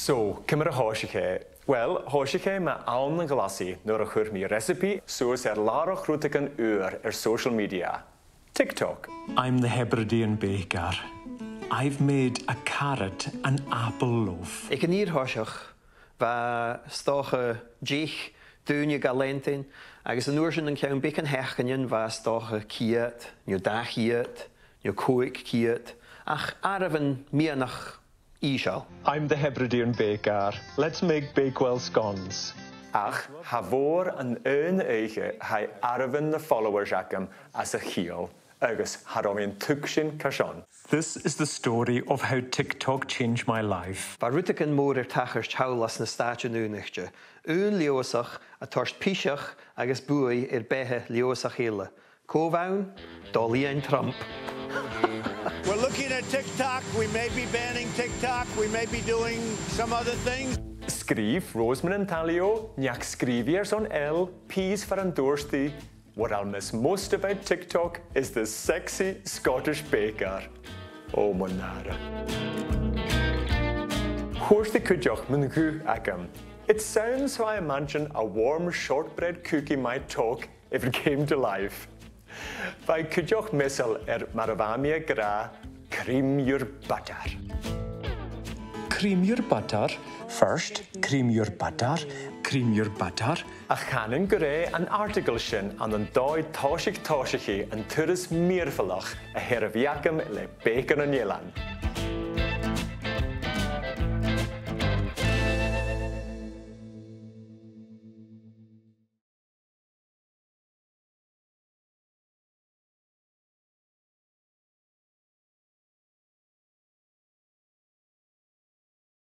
So, Ciamar Thòisich. Well, Thòisich ma awn yn glasi nôr a chwr mi recipe soos larach rwtig yn social media. TikTok. I'm the Hebridean baker. I've made a carrot and apple loaf. Ik hier Thòisich, va stoche jich, dúne leantainn, agus an uair sin an ceann bicin hechcanin va stoche ciat, neu dachiat, neu cúig ciat, ach arafan meadhanach aige. I'm the Hebridean baker. Let's make Bakewell scones. Ach, ha voor an aige hai arafan na followers acum as a cèill, agus ha romi'n tugshin cashon. This is the story of how TikTok changed my life. Va rúteach an mór tachar teamhlas na Stàitean Aonaichte. Leabhar a tost píiseach agus buaí bèthe leabhar chéile. Cóbhain, dá líon Trump. We're looking at TikTok. We may be banning TikTok. We may be doing some other things. Skrif Roseman and Talio, nyak skriviers on L, peas for endorsti. What I'll miss most about TikTok is the sexy Scottish baker. Oh, monara. Hoors the kudjoch mungu agam. It sounds how I imagine a warm shortbread cookie might talk if it came to life. By kudjoch missel maravamia gra cream your butter. Cream your butter. First, cream your butter. Cream your butter. A chanin gure an article sin an an dói Thòisich an turas meerfalach a heraviacum le Bèicear nan Eilean.